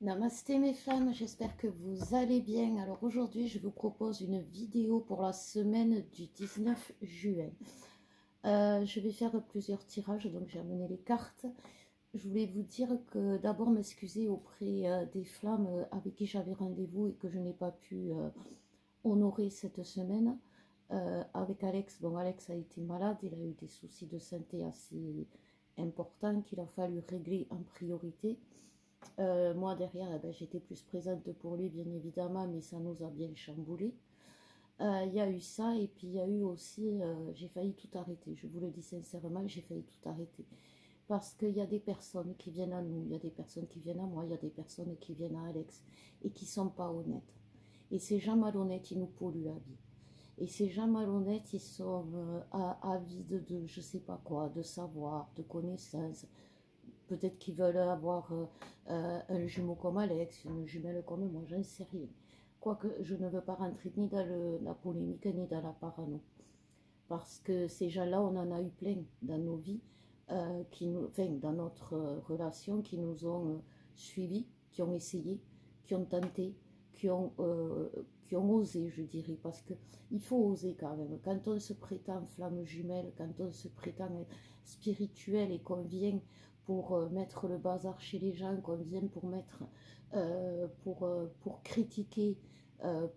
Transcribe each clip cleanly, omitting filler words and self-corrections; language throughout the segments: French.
Namasté mes flammes, j'espère que vous allez bien. Alors aujourd'hui, je vous propose une vidéo pour la semaine du 19 juin. Je vais faire plusieurs tirages, donc j'ai amené les cartes. Je voulais vous dire que d'abord m'excuser auprès des flammes avec qui j'avais rendez-vous et que je n'ai pas pu honorer cette semaine. Avec Alex, bon Alex a été malade, il a eu des soucis de santé assez importants qu'il a fallu régler en priorité. Moi derrière, eh ben, j'étais plus présente pour lui bien évidemment, mais ça nous a bien chamboulé. Il y a eu ça et puis il y a eu aussi, j'ai failli tout arrêter, je vous le dis sincèrement, j'ai failli tout arrêter. Parce qu'il y a des personnes qui viennent à nous, il y a des personnes qui viennent à moi, il y a des personnes qui viennent à Alex et qui ne sont pas honnêtes. Et ces gens malhonnêtes, ils nous polluent la vie. Et ces gens malhonnêtes, ils sont avides de je sais pas quoi, de savoir, de connaissances. Peut-être qu'ils veulent avoir un jumeau comme Alex, une jumelle comme moi, j'en sais rien. Quoique je ne veux pas rentrer ni dans la polémique ni dans la parano. Parce que ces gens-là, on en a eu plein dans nos vies, enfin, dans notre relation, qui nous ont suivis, qui ont essayé, qui ont tenté, qui ont, euh, qui ont osé, je dirais. Parce qu'il faut oser quand même. Quand on se prétend flamme jumelle, quand on se prétend spirituel et qu'on vient pour mettre le bazar chez les gens, qu'on vient pour mettre, pour critiquer,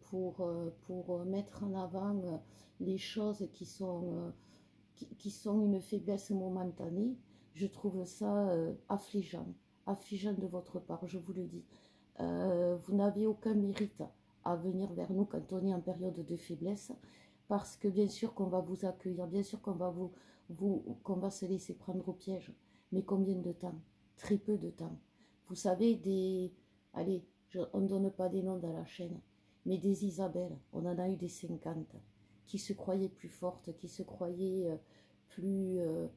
pour mettre en avant les choses qui sont une faiblesse momentanée, je trouve ça affligeant, affligeant de votre part, je vous le dis. Vous n'avez aucun mérite à venir vers nous quand on est en période de faiblesse, parce que bien sûr qu'on va vous accueillir, bien sûr qu'on va qu'on va se laisser prendre au piège, mais combien de temps? Très peu de temps. Vous savez, allez, on ne donne pas des noms dans la chaîne, mais des Isabelle, on en a eu des 50, qui se croyaient plus fortes, qui se croyaient plus, euh,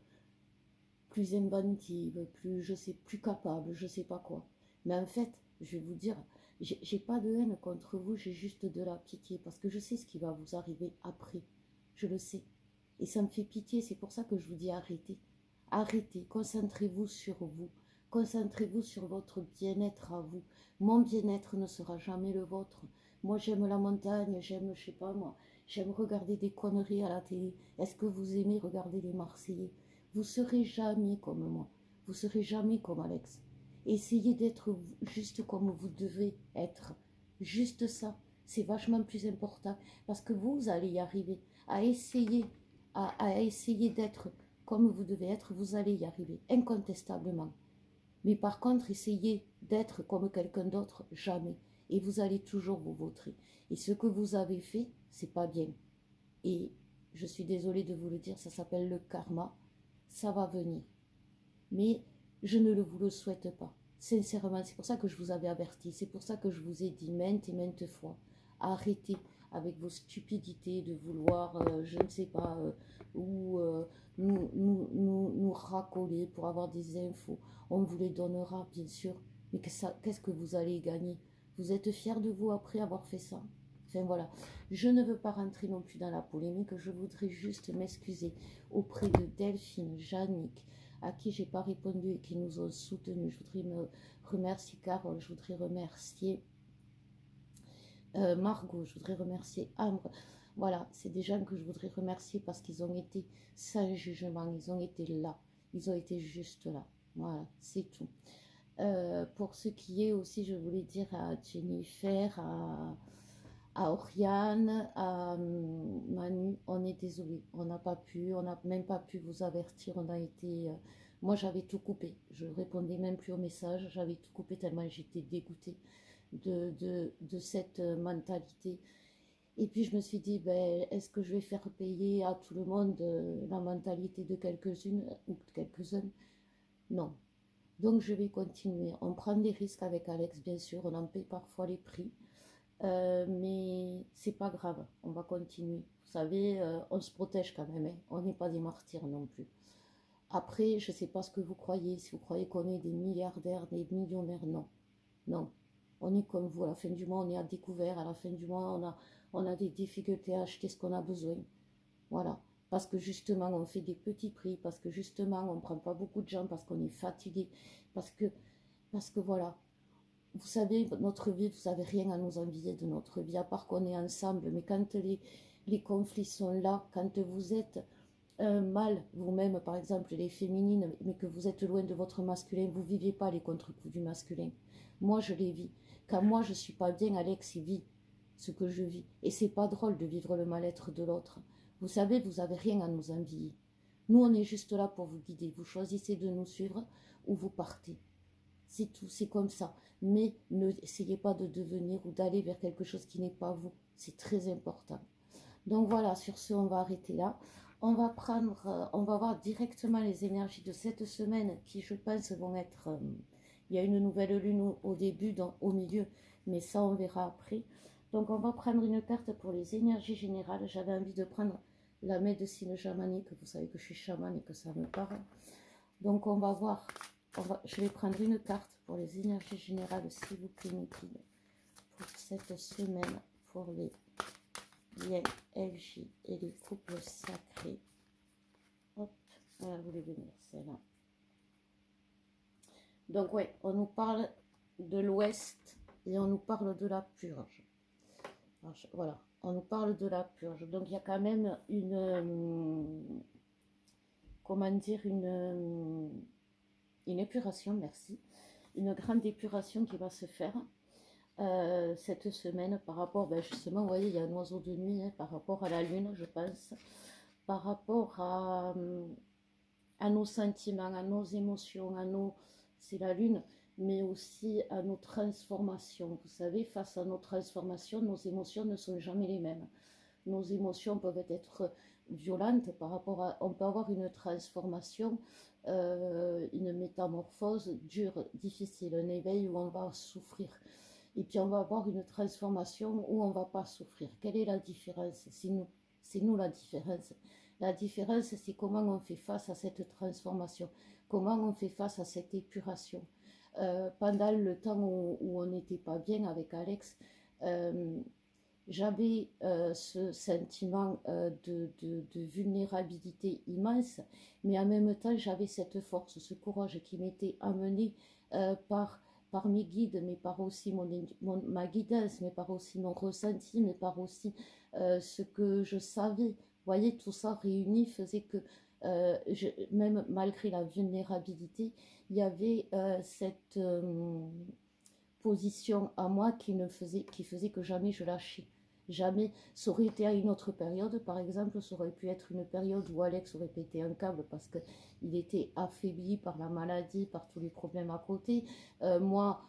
plus inventives, plus, je sais, plus capables, je sais pas quoi. Mais en fait, je vais vous dire, j'ai pas de haine contre vous, j'ai juste de la pitié, parce que je sais ce qui va vous arriver après. Je le sais. Et ça me fait pitié, c'est pour ça que je vous dis arrêtez. Arrêtez, concentrez-vous sur vous. Concentrez-vous sur votre bien-être à vous. Mon bien-être ne sera jamais le vôtre. Moi, j'aime la montagne, j'aime, je sais pas moi, j'aime regarder des conneries à la télé. Est-ce que vous aimez regarder les Marseillais? Vous serez jamais comme moi. Vous serez jamais comme Alex. Essayez d'être juste comme vous devez être. Juste ça. C'est vachement plus important. Parce que vous allez y arriver. À essayer d'être comme vous devez être, vous allez y arriver. Incontestablement. Mais par contre, essayez d'être comme quelqu'un d'autre, jamais. Et vous allez toujours vous vautrer. Et ce que vous avez fait, c'est pas bien. Et je suis désolée de vous le dire, ça s'appelle le karma. Ça va venir. Mais je ne vous le souhaite pas. Sincèrement, c'est pour ça que je vous avais averti. C'est pour ça que je vous ai dit maintes et maintes fois. Arrêtez avec vos stupidités de vouloir, je ne sais pas, ou nous racoler pour avoir des infos. On vous les donnera, bien sûr. Mais qu'est-ce que vous allez gagner? Vous êtes fiers de vous après avoir fait ça? Enfin voilà, je ne veux pas rentrer non plus dans la polémique, je voudrais juste m'excuser auprès de Delphine, Jannick, à qui j'ai pas répondu et qui nous ont soutenus. Je voudrais me remercier Carole, je voudrais remercier Margot, je voudrais remercier Ambre. Voilà, c'est des gens que je voudrais remercier parce qu'ils ont été sans jugement, ils ont été là, ils ont été juste là. Voilà, c'est tout. Pour ce qui est aussi, je voulais dire à Jennifer, à Oriane, à Manu, on est désolé, on n'a pas pu, on n'a même pas pu vous avertir, on a été... moi j'avais tout coupé, je répondais même plus aux messages, j'avais tout coupé tellement j'étais dégoûtée de cette mentalité. Et puis je me suis dit, ben, est-ce que je vais faire payer à tout le monde la mentalité de quelques-unes ou de quelques-uns? Non. Donc je vais continuer. On prend des risques avec Alex, bien sûr, on en paye parfois les prix. Mais c'est pas grave, on va continuer. Vous savez, on se protège quand même, hein. On n'est pas des martyrs non plus. Après, je ne sais pas ce que vous croyez, si vous croyez qu'on est des milliardaires, des millionnaires, non. Non, on est comme vous, à la fin du mois, on est à découvert, à la fin du mois, on a des difficultés à acheter ce qu'on a besoin. Voilà, parce que justement, on fait des petits prix, parce que justement, on ne prend pas beaucoup de gens, parce qu'on est fatigué, parce que voilà, vous savez, notre vie, vous n'avez rien à nous envier de notre vie, à part qu'on est ensemble. Mais quand les conflits sont là, quand vous êtes mal, vous-même, par exemple, les féminines, mais que vous êtes loin de votre masculin, vous ne vivez pas les contre-coups du masculin. Moi, je les vis. Quand moi, je ne suis pas bien, Alex, il vit ce que je vis. Et c'est pas drôle de vivre le mal-être de l'autre. Vous savez, vous n'avez rien à nous envier. Nous, on est juste là pour vous guider. Vous choisissez de nous suivre ou vous partez. C'est tout, c'est comme ça. Mais n'essayez pas de devenir ou d'aller vers quelque chose qui n'est pas vous. C'est très important. Donc voilà, sur ce, on va arrêter là. On va voir directement les énergies de cette semaine qui, je pense, vont être... il y a une nouvelle lune au début, au milieu, mais ça, on verra après. Donc on va prendre une carte pour les énergies générales. J'avais envie de prendre la médecine chamanique. Vous savez que je suis chamane et que ça me parle. Donc on va voir... je vais prendre une carte pour les énergies générales, s'il vous plaît, mes filles, pour cette semaine, pour les liens LJ et les couples sacrés. Hop, elle voulait venir, celle-là. Donc ouais, on nous parle de l'Ouest et on nous parle de la purge. Alors, voilà, on nous parle de la purge. Donc il y a quand même une... comment dire, une épuration, merci, une grande épuration qui va se faire cette semaine par rapport, justement, vous voyez, il y a un oiseau de nuit, hein, par rapport à la lune, je pense, par rapport à nos sentiments, à nos émotions, c'est la lune, mais aussi à nos transformations. Vous savez, face à nos transformations, nos émotions ne sont jamais les mêmes. Nos émotions peuvent être violentes par rapport à... On peut avoir une transformation, une métamorphose dure, difficile, un éveil où on va souffrir. Et puis on va avoir une transformation où on ne va pas souffrir. Quelle est la différence? C'est nous la différence. La différence, c'est comment on fait face à cette transformation, comment on fait face à cette épuration. Pendant le temps où on n'était pas bien avec Alex, j'avais ce sentiment de vulnérabilité immense, mais en même temps, j'avais cette force, ce courage qui m'était amené par mes guides, mais par aussi ma guidance, mais par aussi mon ressenti, mais par aussi ce que je savais. Vous voyez, tout ça réuni faisait que, même malgré la vulnérabilité, il y avait cette position à moi qui faisait que jamais je lâchais. Jamais, ça aurait été à une autre période, par exemple, ça aurait pu être une période où Alex aurait pété un câble parce qu'il était affaibli par la maladie, par tous les problèmes à côté. Moi,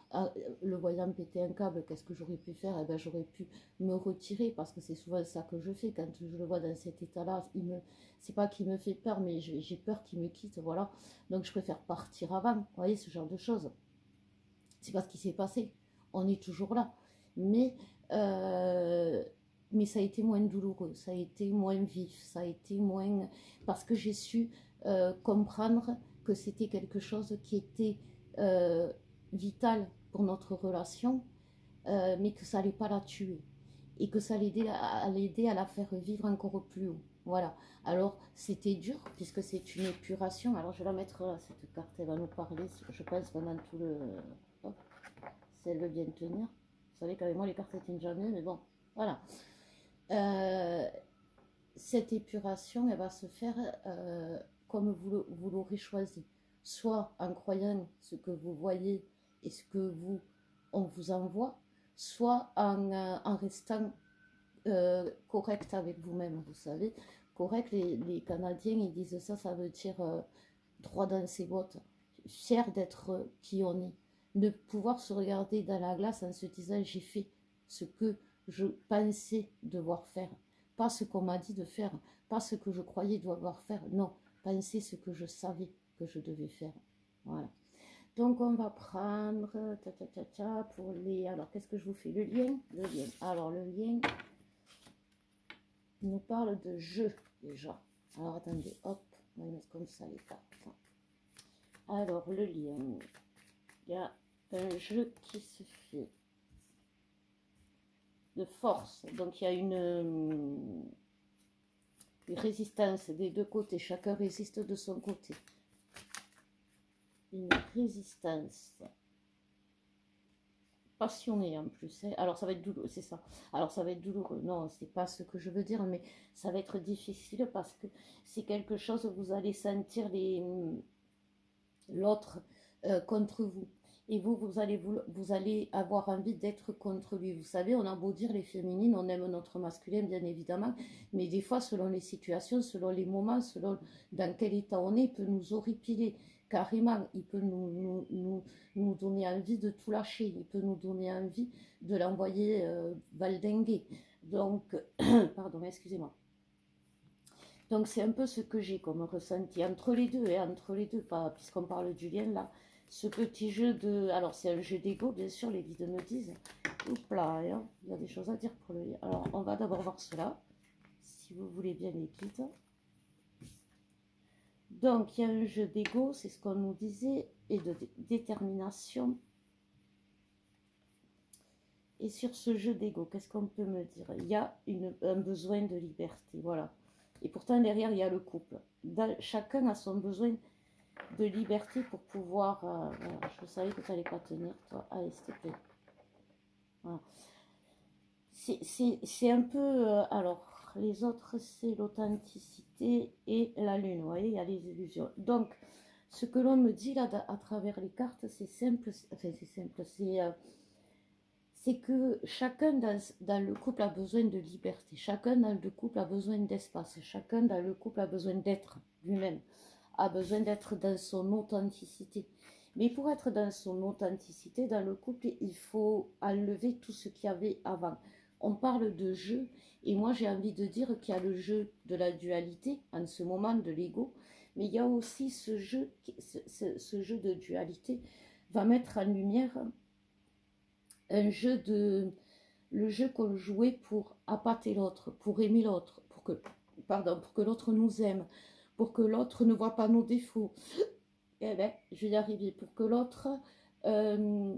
le voyant péter un câble, qu'est-ce que j'aurais pu faire? Eh ben, j'aurais pu me retirer parce que c'est souvent ça que je fais quand je le vois dans cet état-là. C'est pas qu'il me fait peur, mais j'ai peur qu'il me quitte, voilà. Donc je préfère partir avant, vous voyez, ce genre de choses. C'est pas ce qui s'est passé. On est toujours là. Mais ça a été moins douloureux, ça a été moins vif, ça a été moins... Parce que j'ai su comprendre que c'était quelque chose qui était vital pour notre relation, mais que ça n'allait pas la tuer. Et que ça allait l'aider à la faire vivre encore plus haut. Voilà. Alors, c'était dur, puisque c'est une épuration. Alors, je vais la mettre là, cette carte, elle va nous parler, je pense, pendant tout le... Hop, si elle veut bien tenir. Vous savez qu'avec moi, les cartes ne tiennent jamais, mais bon, voilà. Cette épuration, elle va se faire comme vous l'aurez choisi. Soit en croyant ce que vous voyez et ce que on vous envoie, soit en restant correct avec vous-même, vous savez. Correct, les Canadiens, ils disent ça, ça veut dire droit dans ses bottes, fier d'être qui on est. De pouvoir se regarder dans la glace en se disant j'ai fait ce que je pensais devoir faire. Pas ce qu'on m'a dit de faire, pas ce que je croyais devoir faire, non, penser ce que je savais que je devais faire. Voilà. Donc on va prendre pour les... Alors qu'est-ce que je vous fais? Le lien. Alors le lien nous parle de jeu déjà. Alors attendez, hop, on va mettre comme ça les cartes. Alors le lien, il y a un jeu qui se fait de force. Donc il y a une résistance des deux côtés. Chacun résiste de son côté. Une résistance. passionné en plus, hein. Alors ça va être douloureux, c'est ça. Alors ça va être douloureux. Non, c'est pas ce que je veux dire, mais ça va être difficile parce que c'est quelque chose où vous allez sentir l'autre contre vous. Et vous allez avoir envie d'être contre lui. Vous savez, on a beau dire les féminines, on aime notre masculin, bien évidemment, mais des fois, selon les situations, selon les moments, selon dans quel état on est, il peut nous horripiler. Carrément, il peut nous donner envie de tout lâcher, il peut nous donner envie de l'envoyer valdinguer. Donc, pardon, excusez-moi. Donc c'est un peu ce que j'ai comme ressenti entre les deux, et entre les deux, pas puisqu'on parle du lien là, ce petit jeu de... Alors c'est un jeu d'ego, bien sûr, les guides me disent. Oups là, hein, il y a des choses à dire pour le lien. Alors on va d'abord voir cela, si vous voulez bien les guides. Donc il y a un jeu d'ego, c'est ce qu'on nous disait, et de détermination. Et sur ce jeu d'ego, qu'est-ce qu'on peut me dire? Il y a un besoin de liberté, voilà. Et pourtant, derrière, il y a le couple. Chacun a son besoin de liberté pour pouvoir... voilà, je savais que tu n'allais pas tenir, toi. Allez, s'il te plaît. Voilà. C'est un peu... alors, les autres, c'est l'authenticité et la lune. Vous voyez, il y a les illusions. Donc, ce que l'on me dit là, à travers les cartes, c'est simple. Enfin, c'est simple. C'est que chacun dans le couple a besoin de liberté, chacun dans le couple a besoin d'espace, chacun dans le couple a besoin d'être lui-même, a besoin d'être dans son authenticité. Mais pour être dans son authenticité, dans le couple, il faut enlever tout ce qu'il y avait avant. On parle de jeu, et moi j'ai envie de dire qu'il y a le jeu de la dualité, en ce moment de l'ego, mais il y a aussi ce jeu de dualité va mettre en lumière le jeu qu'on jouait pour appâter l'autre, pour aimer l'autre, pour que l'autre nous aime, pour que l'autre ne voit pas nos défauts. Eh bien, je vais y arriver. Pour que l'autre, euh,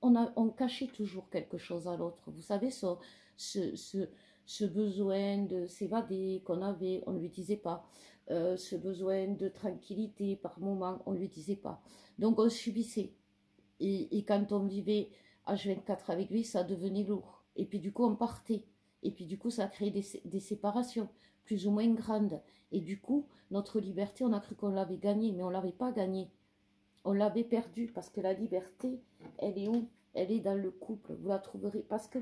on cachait toujours quelque chose à l'autre. Vous savez, ce besoin de s'évader qu'on avait, on ne lui disait pas. Ce besoin de tranquillité par moment, on ne lui disait pas. Donc on subissait. Et quand on vivait H24 avec lui, ça devenait lourd. Et puis du coup, on partait. Et puis du coup, ça a créé des séparations plus ou moins grandes. Et du coup, notre liberté, on a cru qu'on l'avait gagnée, mais on ne l'avait pas gagnée. On l'avait perdue parce que la liberté, elle est où? Elle est dans le couple. Vous la trouverez parce que,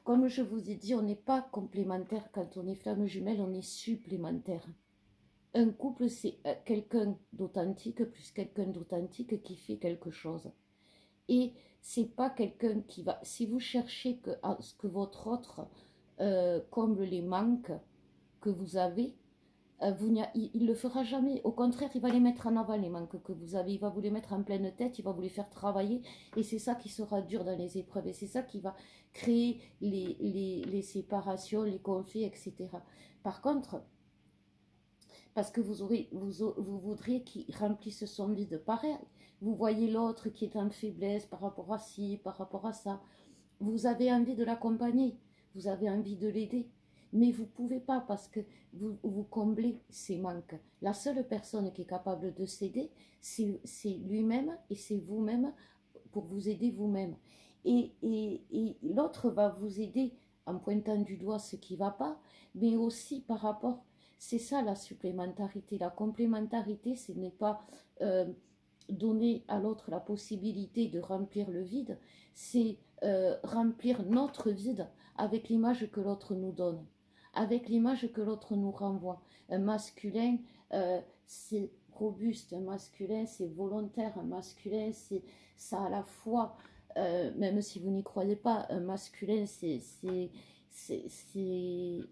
comme je vous ai dit, on n'est pas complémentaire. Quand on est flamme jumelle, on est supplémentaire. Un couple, c'est quelqu'un d'authentique plus quelqu'un d'authentique qui fait quelque chose. Et c'est pas quelqu'un qui va... Si vous cherchez à ce que votre autre comble les manques que vous avez, il le fera jamais. Au contraire, il va les mettre en avant, les manques que vous avez. Il va vous les mettre en pleine tête, il va vous les faire travailler. Et c'est ça qui sera dur dans les épreuves. Et c'est ça qui va créer les séparations, les conflits, etc. Par contre, parce que vous voudriez qu'il remplisse son vide. Pareil, vous voyez l'autre qui est en faiblesse par rapport à ci, par rapport à ça. Vous avez envie de l'accompagner, vous avez envie de l'aider, mais vous ne pouvez pas parce que vous comblez ses manques. La seule personne qui est capable de s'aider, c'est lui-même et c'est vous-même pour vous aider vous-même. Et l'autre va vous aider en pointant du doigt ce qui ne va pas, mais aussi par rapport... C'est ça la supplémentarité. La complémentarité, ce n'est pas donner à l'autre la possibilité de remplir le vide, c'est remplir notre vide avec l'image que l'autre nous donne, avec l'image que l'autre nous renvoie. Un masculin, c'est robuste, un masculin, c'est volontaire, un masculin, c'est ça à la fois, même si vous n'y croyez pas, un masculin,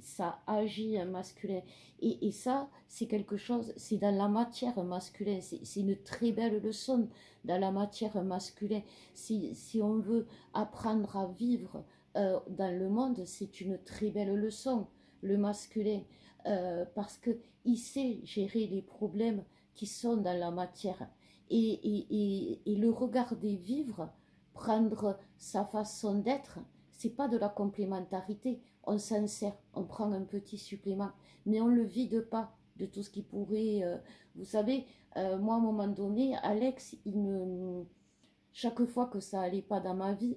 ça agit un masculin. Et ça, c'est quelque chose, c'est dans la matière masculine, c'est une très belle leçon dans la matière masculine. Si on veut apprendre à vivre dans le monde, c'est une très belle leçon, le masculin, parce qu'il sait gérer les problèmes qui sont dans la matière. Et le regarder vivre, prendre sa façon d'être, c'est pas de la complémentarité. On s'en sert, on prend un petit supplément, mais on ne le vide pas de tout ce qui pourrait... vous savez, moi, à un moment donné, Alex, chaque fois que ça allait pas dans ma vie,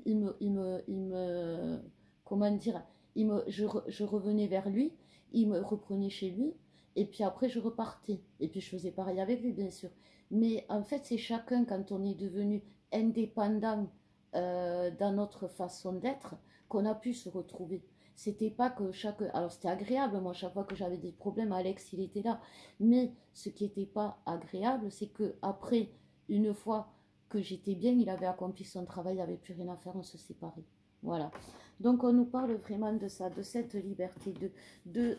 comment dire, je revenais vers lui, il me reprenait chez lui, et puis après je repartais. Et puis je faisais pareil avec lui, bien sûr. Mais en fait, c'est chacun, quand on est devenu indépendant dans notre façon d'être, qu'on a pu se retrouver. C'était pas que chaque... Alors c'était agréable, moi, chaque fois que j'avais des problèmes, Alex, il était là. Mais ce qui n'était pas agréable, c'est que après, une fois que j'étais bien, il avait accompli son travail, il n'y avait plus rien à faire, on se séparait. Voilà. Donc on nous parle vraiment de ça, de cette liberté,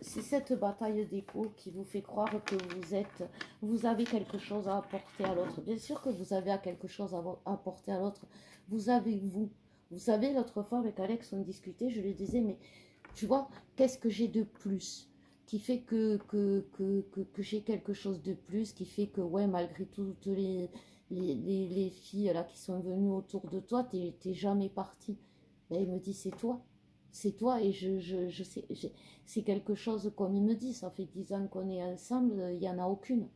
c'est cette bataille d'ego qui vous fait croire que vous avez quelque chose à apporter à l'autre. Bien sûr que vous avez quelque chose à apporter à l'autre. Vous avez vous. Vous savez, l'autre fois avec Alex, on discutait, je lui disais, mais tu vois, qu'est-ce que j'ai de plus qui fait que j'ai quelque chose de plus, qui fait que, ouais, malgré toutes les filles là qui sont venues autour de toi, t'es jamais parti. Ben, il me dit, c'est toi, et je sais, c'est quelque chose comme il me dit, ça fait 10 ans qu'on est ensemble, il n'y en a aucune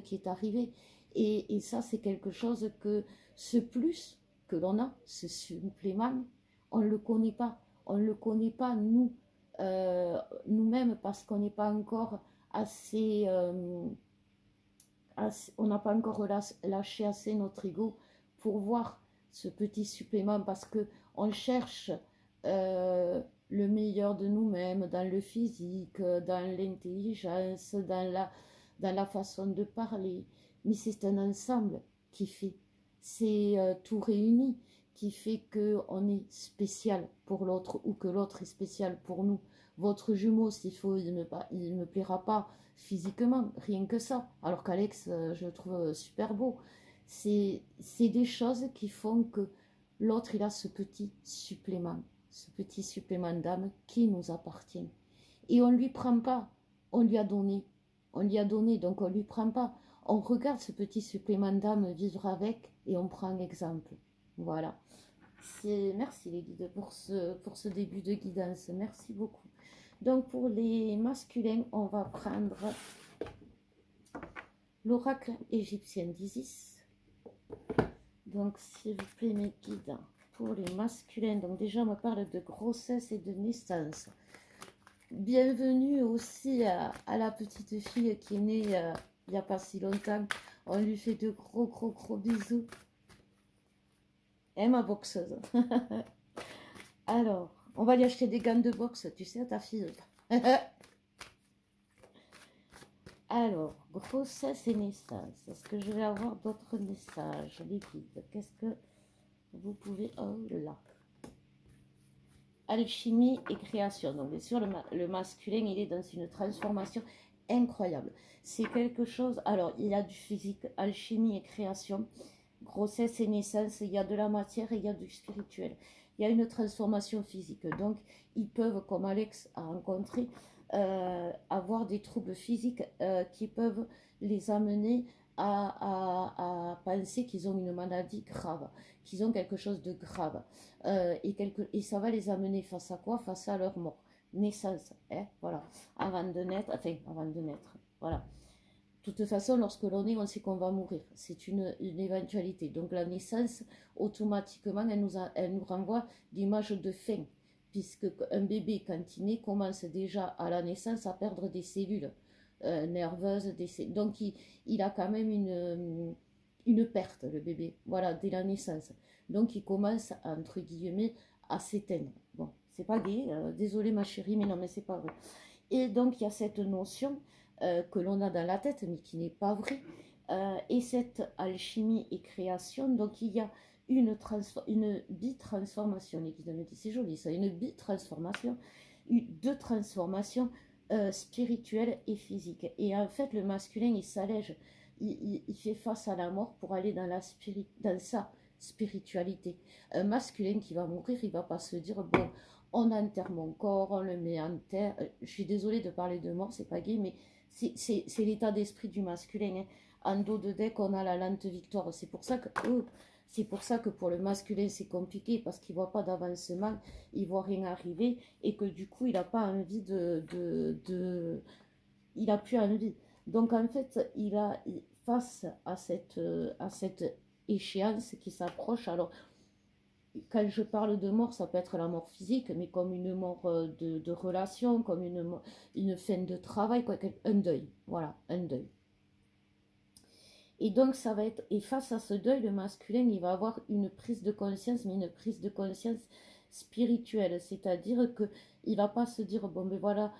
qui est arrivée. Et ça, c'est quelque chose que, ce plus que l'on a, ce supplément, on ne le connaît pas. On ne le connaît pas, nous, nous-mêmes, parce qu'on n'est pas encore assez, on n'a pas encore lâché assez notre ego pour voir ce petit supplément, parce que on cherche le meilleur de nous-mêmes dans le physique, dans l'intelligence, dans la façon de parler. Mais c'est un ensemble qui fait, c'est tout réuni qui fait qu'on est spécial pour l'autre ou que l'autre est spécial pour nous. Votre jumeau, s'il faut, il ne me plaira pas physiquement, rien que ça. Alors qu'Alex, je le trouve super beau. C'est des choses qui font que l'autre, il a ce petit supplément d'âme qui nous appartient. Et on ne lui prend pas, on lui a donné. On lui a donné, donc on ne lui prend pas. On regarde ce petit supplément d'âme vivre avec et on prend l'exemple. Voilà. Merci les guides pour ce début de guidance. Merci beaucoup. Donc pour les masculins, on va prendre l'oracle égyptien d'Isis. Donc s'il vous plaît mes guides, pour les masculins, donc déjà on me parle de grossesse et de naissance. Bienvenue aussi à la petite fille qui est née il n'y a pas si longtemps. On lui fait de gros bisous. Et ma boxeuse. Alors, on va lui acheter des gants de boxe, tu sais, à ta fille. Alors, grossesse et naissance. Est-ce que je vais avoir d'autres messages, les guides? Qu'est-ce que vous pouvez... Oh là. Alchimie et création. Donc, bien sûr, le masculin, il est dans une transformation incroyable. C'est quelque chose... Alors, il y a du physique, alchimie et création. Grossesse et naissance, il y a de la matière et il y a du spirituel. Il y a une transformation physique. Donc, ils peuvent, comme Alex a rencontré, avoir des troubles physiques qui peuvent les amener à penser qu'ils ont une maladie grave, qu'ils ont quelque chose de grave. Et ça va les amener face à quoi? Face à leur mort. Naissance, hein, voilà. Avant de naître, voilà. De toute façon, lorsque l'on est, on sait qu'on va mourir. C'est une éventualité. Donc la naissance, automatiquement, elle nous renvoie l'image de fin. Puisque un bébé, quand il naît, commence déjà à la naissance à perdre des cellules nerveuses. Donc il a quand même une perte, le bébé. Voilà, dès la naissance. Donc il commence, entre guillemets, à s'éteindre. Bon, c'est pas gai. Désolée ma chérie, mais non, mais c'est pas vrai. Et donc il y a cette notion que l'on a dans la tête, mais qui n'est pas vrai. Et cette alchimie et création, donc il y a une bitransformation, les guides me disent, c'est joli ça, une bitransformation, deux transformations spirituelles et physiques. Et en fait, le masculin, il s'allège, il fait face à la mort pour aller dans sa spiritualité. Un masculin qui va mourir, il va pas se dire, bon, on enterre mon corps, on le met en terre. Je suis désolée de parler de mort, c'est pas gay, mais c'est l'état d'esprit du masculin. Hein. En dos de deck, on a la lente victoire. C'est pour ça que pour le masculin, c'est compliqué parce qu'il ne voit pas d'avancement, il ne voit rien arriver et que du coup, il n'a pas envie il n'a plus envie. Donc en fait, face à cette échéance qui s'approche. Alors, quand je parle de mort, ça peut être la mort physique, mais comme une mort de relation, comme une fin de travail, quoi, un deuil. Voilà, un deuil. Et donc, ça va être, et face à ce deuil, le masculin, il va avoir une prise de conscience, mais une prise de conscience spirituelle, c'est-à-dire que il va pas se dire, bon, ben voilà,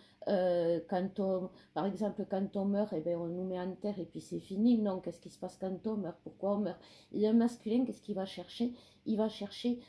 par exemple, quand on meurt, eh ben, on nous met en terre et puis c'est fini. Non, qu'est-ce qui se passe quand on meurt? Pourquoi on meurt? Et un masculin, qu'est-ce qu'il va chercher? Il va chercher,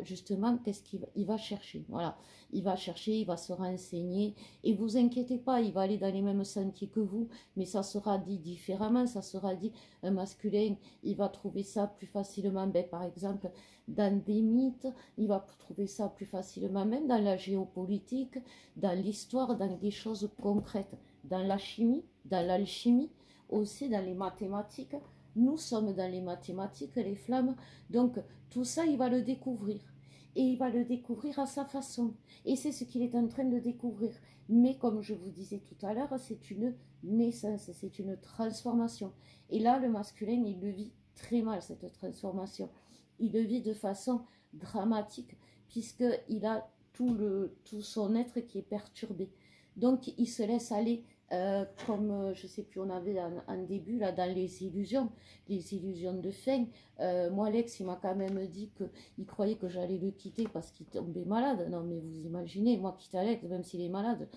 justement, qu'est-ce il va chercher? Voilà, il va chercher, il va se renseigner, et vous inquiétez pas, il va aller dans les mêmes sentiers que vous, mais ça sera dit différemment, ça sera dit, un masculin, il va trouver ça plus facilement, ben, par exemple, dans des mythes, il va trouver ça plus facilement, même dans la géopolitique, dans l'histoire, dans des choses concrètes, dans la chimie, dans l'alchimie, aussi dans les mathématiques. Nous sommes dans les mathématiques, les flammes, donc tout ça, il va le découvrir. Et il va le découvrir à sa façon. Et c'est ce qu'il est en train de découvrir. Mais comme je vous disais tout à l'heure, c'est une naissance, c'est une transformation. Et là, le masculin, il le vit très mal, cette transformation. Il le vit de façon dramatique, puisqu'il a tout son être qui est perturbé. Donc, il se laisse aller, comme, je ne sais plus, on avait un début, là, dans les illusions de fin. Moi, Alex, il m'a quand même dit qu'il croyait que j'allais le quitter parce qu'il tombait malade. Non, mais vous imaginez, moi, quitter Alex, même s'il est malade.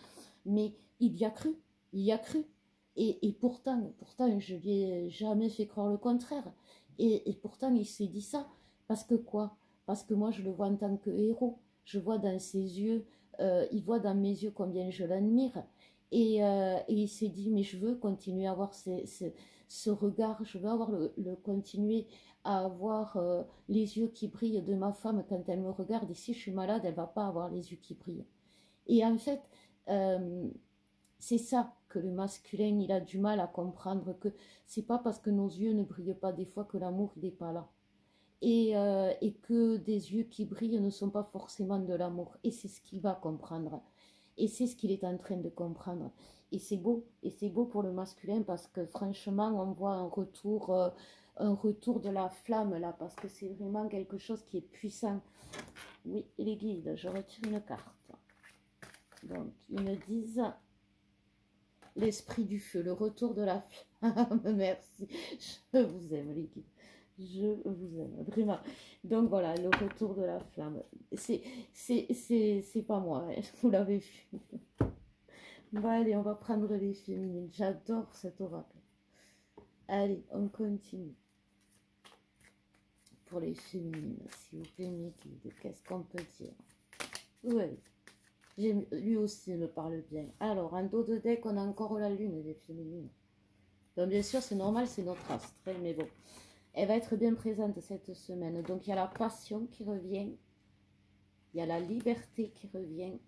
Mais il y a cru, il y a cru. Et pourtant, je lui ai jamais fait croire le contraire. Et pourtant, il s'est dit ça. Parce que quoi? Parce que moi, je le vois en tant que héros. Je vois dans ses yeux, il voit dans mes yeux combien je l'admire. Et il s'est dit, mais je veux continuer à avoir ce regard, je veux continuer à avoir les yeux qui brillent de ma femme quand elle me regarde. Et si je suis malade, elle va pas avoir les yeux qui brillent. Et en fait, c'est ça que le masculin, il a du mal à comprendre, que c'est pas parce que nos yeux ne brillent pas des fois que l'amour, il n'est pas là. Et que des yeux qui brillent ne sont pas forcément de l'amour. Et c'est ce qu'il va comprendre. Et c'est ce qu'il est en train de comprendre. Et c'est beau pour le masculin, parce que franchement, on voit un retour de la flamme là, parce que c'est vraiment quelque chose qui est puissant. Oui, les guides, je retire une carte. Donc, ils me disent l'esprit du feu, le retour de la flamme. Merci, je vous aime les guides. Je vous aime, vraiment. Donc voilà, le retour de la flamme. C'est pas moi, hein, vous l'avez vu. Bon, allez, on va prendre les féminines. J'adore cet oracle. Allez, on continue. Pour les féminines, s'il vous plaît, mes guides, qu'est-ce qu'on peut dire? Oui, lui aussi me parle bien. Alors, en dos de deck, on a encore la lune des féminines. Donc, bien sûr, c'est normal, c'est notre astre, hein, mais bon. Elle va être bien présente cette semaine. Donc, il y a la passion qui revient. Il y a la liberté qui revient.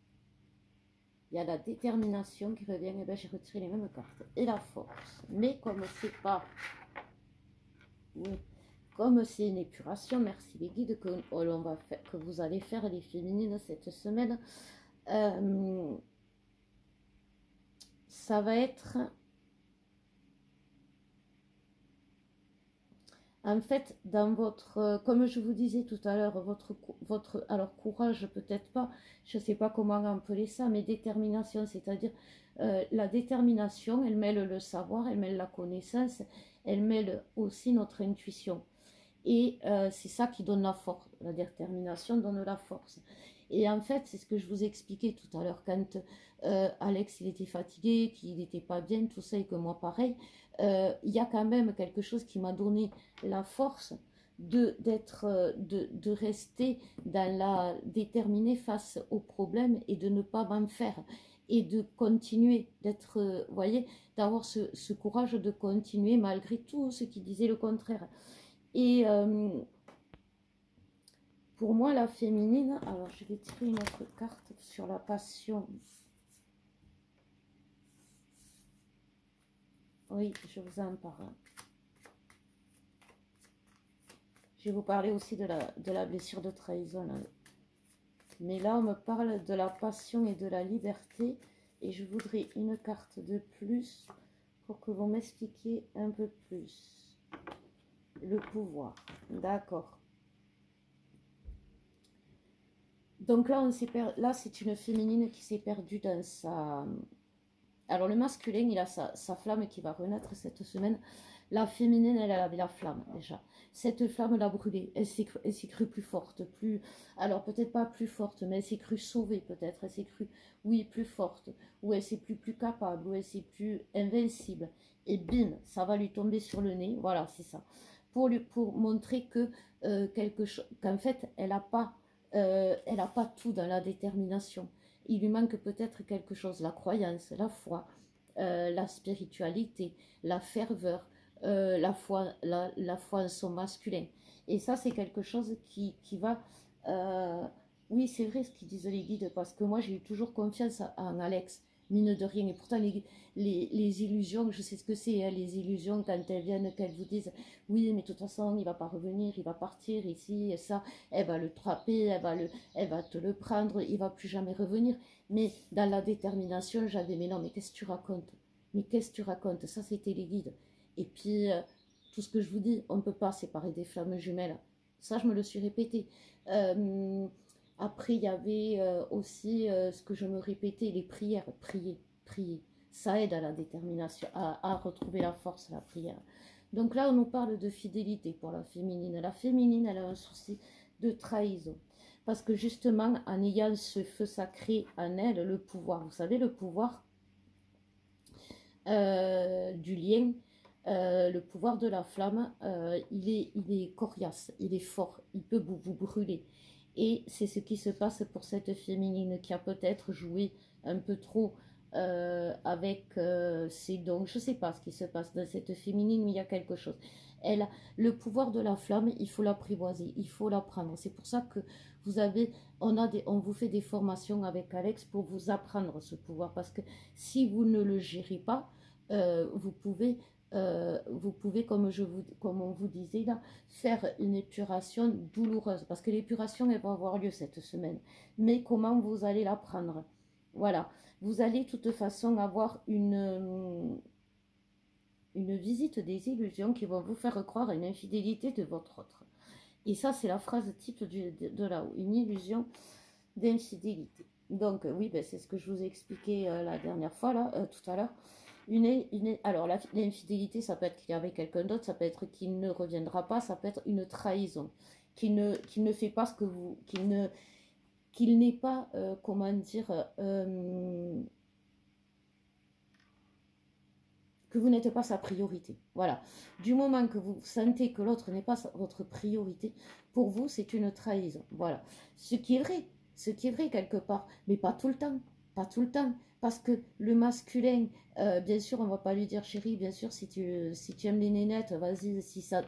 Il y a la détermination qui revient. Et bien, j'ai retiré les mêmes cartes. Et la force. Mais comme c'est pas... Oui. Comme c'est une épuration, merci les guides que vous allez faire les féminines cette semaine. Ça va être... En fait, dans votre, comme je vous disais tout à l'heure, alors courage peut-être pas, je ne sais pas comment appeler ça, mais détermination, c'est-à-dire la détermination, elle mêle le savoir, elle mêle la connaissance, elle mêle aussi notre intuition. Et c'est ça qui donne la force, la détermination donne la force. Et en fait, c'est ce que je vous expliquais tout à l'heure, quand Alex, il était fatigué, qu'il n'était pas bien, tout ça, et que moi, pareil, il y a quand même quelque chose qui m'a donné la force de rester dans la déterminée face aux problèmes et de ne pas m'en faire. Et de continuer d'être, vous voyez, d'avoir ce courage de continuer malgré tout ce qui disait le contraire. Et pour moi, la féminine, alors je vais tirer une autre carte sur la passion. Oui, je vous en parle. Je vais vous parler aussi de la blessure de trahison. Là. Mais là, on me parle de la passion et de la liberté. Et je voudrais une carte de plus pour que vous m'expliquiez un peu plus. Le pouvoir. D'accord. Donc là, là c'est une féminine qui s'est perdue dans sa... Alors le masculin, il a sa flamme qui va renaître cette semaine. La féminine, elle avait la flamme déjà. Cette flamme l'a brûlée. Elle s'est crue plus forte, plus... Alors peut-être pas plus forte, mais elle s'est crue sauvée peut-être. Elle s'est crue, oui, plus forte. Ou elle s'est plus capable, ou elle s'est plus invincible. Et bim, ça va lui tomber sur le nez. Voilà, c'est ça. Pour montrer que quelque chose, qu'en fait, elle a pas tout dans la détermination. Il lui manque peut-être quelque chose, la croyance, la foi, la spiritualité, la ferveur, la foi en son masculin. Et ça, c'est quelque chose qui va... oui, c'est vrai ce qu'ils disent les guides, parce que moi, j'ai eu toujours confiance en Alex, mine de rien. Et pourtant, les illusions, je sais ce que c'est, hein, les illusions, quand elles viennent, qu'elles vous disent, oui, mais de toute façon, il va pas revenir, il va partir ici et ça, elle va le trapper, elle va te le prendre, il va plus jamais revenir. Mais dans la détermination, j'avais, mais non, mais qu'est-ce que tu racontes? Mais qu'est-ce que tu racontes? Ça, c'était les guides. Et puis, tout ce que je vous dis, on ne peut pas séparer des flammes jumelles. Ça, je me le suis répété. Euh, Après, il y avait aussi ce que je me répétais, les prières. Prier, prier. Ça aide à la détermination, à retrouver la force, la prière. Donc là, on nous parle de fidélité pour la féminine. La féminine, elle a un souci de trahison. Parce que justement, en ayant ce feu sacré en elle, le pouvoir, vous savez, le pouvoir du lien, le pouvoir de la flamme, il est coriace, il est fort, il peut vous brûler. Et c'est ce qui se passe pour cette féminine qui a peut-être joué un peu trop avec ses dons. Je ne sais pas ce qui se passe dans cette féminine, mais il y a quelque chose. Elle, le pouvoir de la flamme, il faut l'apprivoiser, il faut l'apprendre. C'est pour ça que vous avez, on vous fait des formations avec Alex pour vous apprendre ce pouvoir. Parce que si vous ne le gérez pas, vous pouvez, comme on vous disait là, faire une épuration douloureuse. Parce que l'épuration, elle va avoir lieu cette semaine. Mais comment vous allez la prendre? Voilà. Vous allez de toute façon avoir une visite des illusions qui vont vous faire croire à une infidélité de votre autre. Et ça, c'est la phrase type de là-haut. Une illusion d'infidélité. Donc, oui, ben, c'est ce que je vous ai expliqué la dernière fois, là, tout à l'heure. Alors, l'infidélité, ça peut être qu'il y avait quelqu'un d'autre, ça peut être qu'il ne reviendra pas, ça peut être une trahison, qu'il ne fait pas ce que vous. Qu'il n'est pas, comment dire, que vous n'êtes pas sa priorité. Voilà. Du moment que vous sentez que l'autre n'est pas votre priorité, pour vous, c'est une trahison. Voilà. Ce qui est vrai quelque part, mais pas tout le temps. Pas tout le temps. Parce que le masculin, bien sûr, on ne va pas lui dire, chérie, bien sûr, si tu aimes les nénettes, vas-y, si ça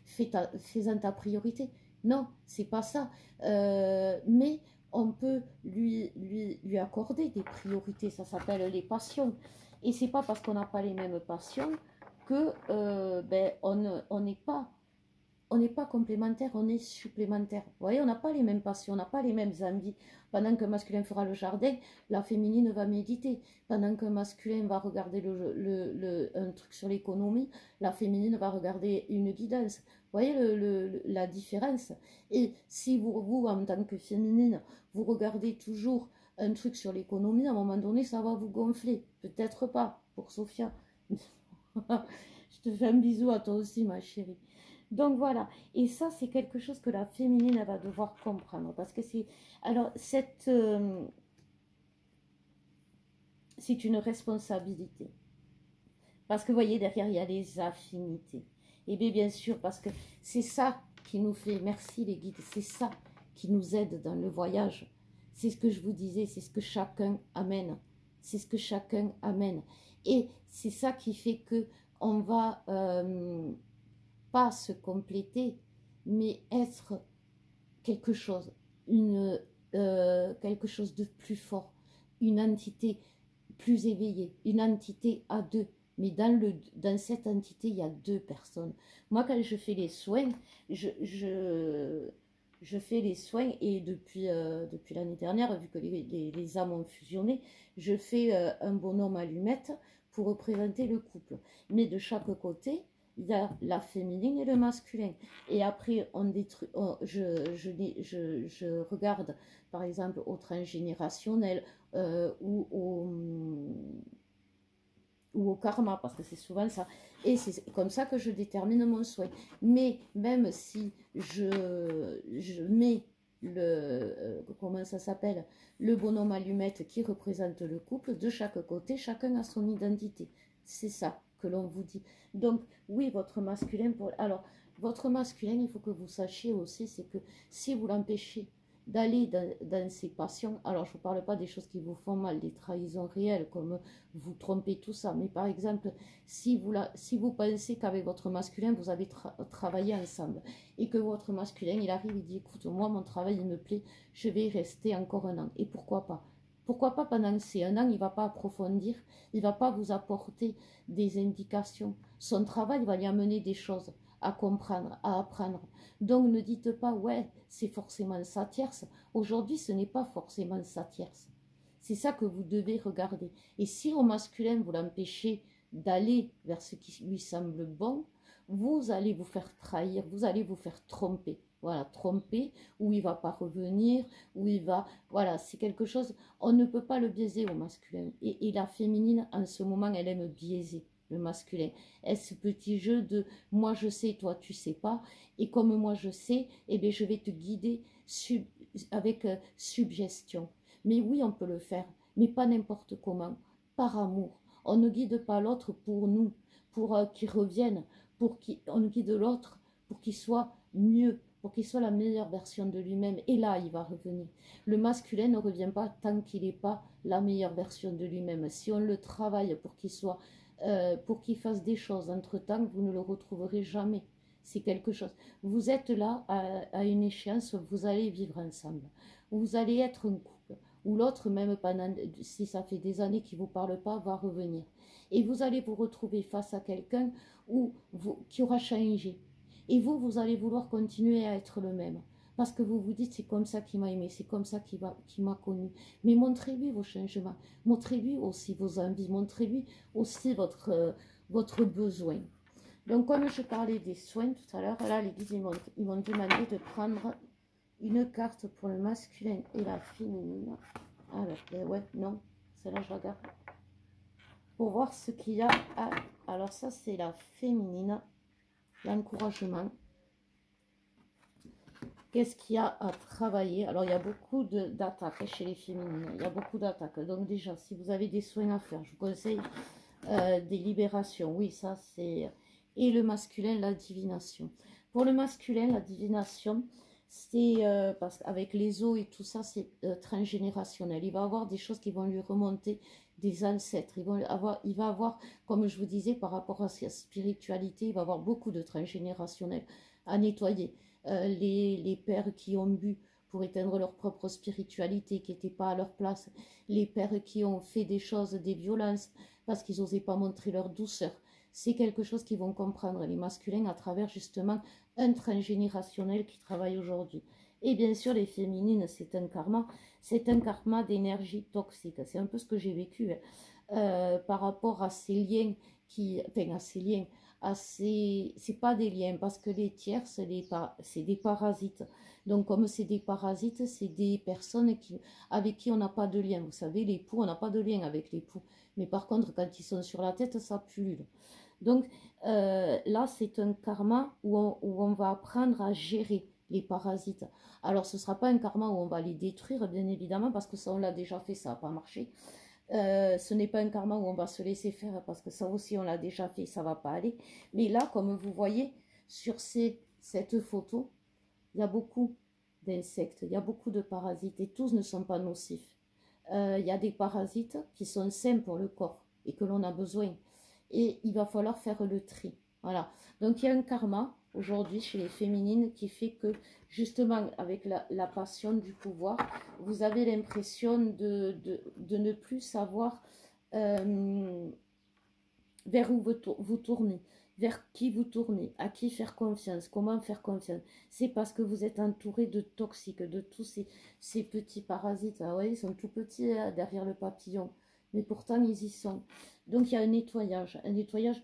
fais-en ta priorité. Non, c'est pas ça. Mais on peut lui accorder des priorités. Ça s'appelle les passions. Et c'est pas parce qu'on n'a pas les mêmes passions que ben, on n'est pas complémentaire, on est supplémentaire. Vous voyez, on n'a pas les mêmes passions, on n'a pas les mêmes envies. Pendant qu'un masculin fera le jardin, la féminine va méditer. Pendant qu'un masculin va regarder un truc sur l'économie, la féminine va regarder une guidance. Vous voyez la différence? Et si vous, en tant que féminine, vous regardez toujours un truc sur l'économie, à un moment donné, ça va vous gonfler. Peut-être pas, pour Sophia. Je te fais un bisou à toi aussi, ma chérie. Donc voilà, et ça c'est quelque chose que la féminine elle va devoir comprendre parce que c'est alors c'est une responsabilité parce que vous voyez derrière il y a les affinités et bien sûr parce que c'est ça qui nous fait, merci les guides, c'est ça qui nous aide dans le voyage, c'est ce que je vous disais, c'est ce que chacun amène, c'est ce que chacun amène et c'est ça qui fait que on va pas se compléter, mais être quelque chose, quelque chose de plus fort, une entité plus éveillée, une entité à deux. Mais dans cette entité, il y a deux personnes. Moi, quand je fais les soins, je fais les soins et depuis l'année dernière, vu que les âmes ont fusionné, je fais un bonhomme allumette pour représenter le couple. Mais de chaque côté, il y a la féminine et le masculin. Et après, on détruit, je regarde, par exemple, au transgénérationnel ou au karma, parce que c'est souvent ça. Et c'est comme ça que je détermine mon souhait. Mais même si je mets comment ça s'appelle, le bonhomme allumette qui représente le couple, de chaque côté, chacun a son identité. C'est ça que l'on vous dit. Donc, oui, votre masculin, alors, votre masculin, il faut que vous sachiez aussi, c'est que si vous l'empêchez d'aller dans ses passions, alors je ne vous parle pas des choses qui vous font mal, des trahisons réelles, comme vous trompez, tout ça, mais par exemple, si vous pensez qu'avec votre masculin, vous avez travaillé ensemble, et que votre masculin, il arrive, il dit, écoute, moi, mon travail, il me plaît, je vais y rester encore un an, et pourquoi pas? Pourquoi pas pendant ces un an, il ne va pas approfondir, il ne va pas vous apporter des indications. Son travail va lui amener des choses à comprendre, à apprendre. Donc ne dites pas, ouais, c'est forcément sa tierce. Aujourd'hui, ce n'est pas forcément sa tierce. C'est ça que vous devez regarder. Et si au masculin, vous l'empêchez d'aller vers ce qui lui semble bon, vous allez vous faire trahir, vous allez vous faire tromper. Voilà, tromper, où il ne va pas revenir, où il va... Voilà, c'est quelque chose... On ne peut pas le biaiser au masculin. Et la féminine, en ce moment, elle aime biaiser le masculin. Et ce petit jeu de moi je sais, toi tu sais pas, et comme moi je sais, eh bien, je vais te guider avec suggestion. Mais oui, on peut le faire, mais pas n'importe comment, par amour. On ne guide pas l'autre pour nous, pour qu'il revienne, on guide l'autre pour qu'il soit mieux, pour qu'il soit la meilleure version de lui-même. Et là, il va revenir. Le masculin ne revient pas tant qu'il n'est pas la meilleure version de lui-même. Si on le travaille pour qu'il fasse des choses entre-temps, vous ne le retrouverez jamais. C'est quelque chose. Vous êtes là à une échéance, vous allez vivre ensemble. Vous allez être un couple. Ou l'autre, même pendant, si ça fait des années qu'il ne vous parle pas, va revenir. Et vous allez vous retrouver face à quelqu'un qui aura changé. Et vous allez vouloir continuer à être le même. Parce que vous vous dites, c'est comme ça qu'il m'a aimé, c'est comme ça qu'il m'a connu. Mais montrez-lui vos changements, montrez-lui aussi vos envies, montrez-lui aussi votre besoin. Donc, comme je parlais des soins tout à l'heure, là, les guides, ils m'ont demandé de prendre une carte pour le masculin et la féminine. Alors, ben ouais, non, celle-là, je regarde. Pour voir ce qu'il y a à... Alors, ça, c'est la féminine, l'encouragement. Qu'est-ce qu'il y a à travailler? Alors, il y a beaucoup d'attaques chez les féminines. Il y a beaucoup d'attaques. Donc, déjà, si vous avez des soins à faire, je vous conseille des libérations. Oui, ça, c'est... Et le masculin, la divination. Pour le masculin, la divination, c'est... parce qu'avec les os et tout ça, c'est transgénérationnel. Il va avoir des choses qui vont lui remonter des ancêtres. Il va avoir, comme je vous disais, par rapport à sa spiritualité, il va avoir beaucoup de transgénérationnel à nettoyer. Les pères qui ont bu pour éteindre leur propre spiritualité, qui n'étaient pas à leur place, les pères qui ont fait des choses, des violences, parce qu'ils n'osaient pas montrer leur douceur. C'est quelque chose qu'ils vont comprendre, les masculins, à travers justement un transgénérationnel qui travaille aujourd'hui. Et bien sûr, les féminines, c'est un karma d'énergie toxique. C'est un peu ce que j'ai vécu par rapport à ces liens à ces liens, c'est pas des liens, parce que les tiers, c'est des parasites. Donc, comme c'est des parasites, c'est des personnes avec qui on n'a pas de lien. Vous savez, l'époux, on n'a pas de lien avec l'époux. Mais par contre, quand ils sont sur la tête, ça pullule. Donc, là, c'est un karma où on va apprendre à gérer les parasites. Alors, ce ne sera pas un karma où on va les détruire, bien évidemment, parce que ça, on l'a déjà fait, ça n'a pas marché. Ce n'est pas un karma où on va se laisser faire parce que ça aussi on l'a déjà fait, ça va pas aller. Mais là, comme vous voyez sur cette photo, il y a beaucoup d'insectes, il y a beaucoup de parasites et tous ne sont pas nocifs. Il y a des parasites qui sont sains pour le corps et que l'on a besoin. Et il va falloir faire le tri. Voilà. Donc il y a un karma aujourd'hui chez les féminines qui fait que justement avec la passion du pouvoir, vous avez l'impression de ne plus savoir vers où vous tournez, vers qui vous tournez, à qui faire confiance, comment faire confiance. C'est parce que vous êtes entouré de toxiques, de tous ces petits parasites. Ah ouais, ils sont tout petits derrière le papillon, mais pourtant ils y sont. Donc il y a un nettoyage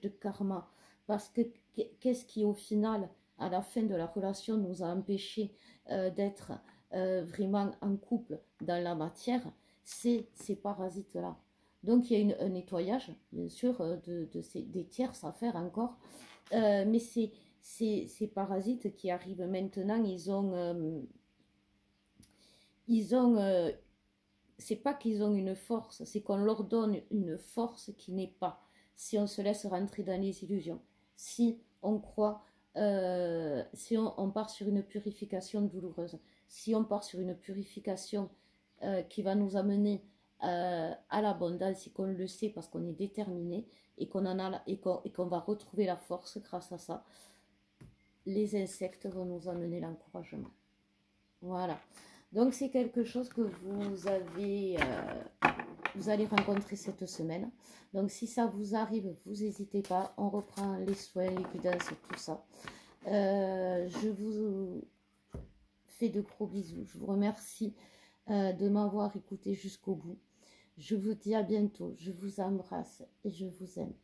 de karma. Parce que qu'est-ce qui au final, à la fin de la relation, nous a empêché d'être vraiment en couple dans la matière? C'est ces parasites-là. Donc il y a un nettoyage, bien sûr, des tierces à faire encore. Mais ces parasites qui arrivent maintenant, ils ont c'est pas qu'ils ont une force, c'est qu'on leur donne une force qui n'est pas. Si on se laisse rentrer dans les illusions, si on croit, si on part sur une purification douloureuse, si on part sur une purification qui va nous amener à l'abondance et qu'on le sait parce qu'on est déterminé et qu'on en a et qu'on va retrouver la force grâce à ça, les insectes vont nous amener l'encouragement. Voilà. Donc c'est quelque chose que vous allez rencontrer cette semaine. Donc si ça vous arrive, vous n'hésitez pas. On reprend les soins, les guidances, tout ça. Je vous fais de gros bisous. Je vous remercie de m'avoir écouté jusqu'au bout. Je vous dis à bientôt. Je vous embrasse et je vous aime.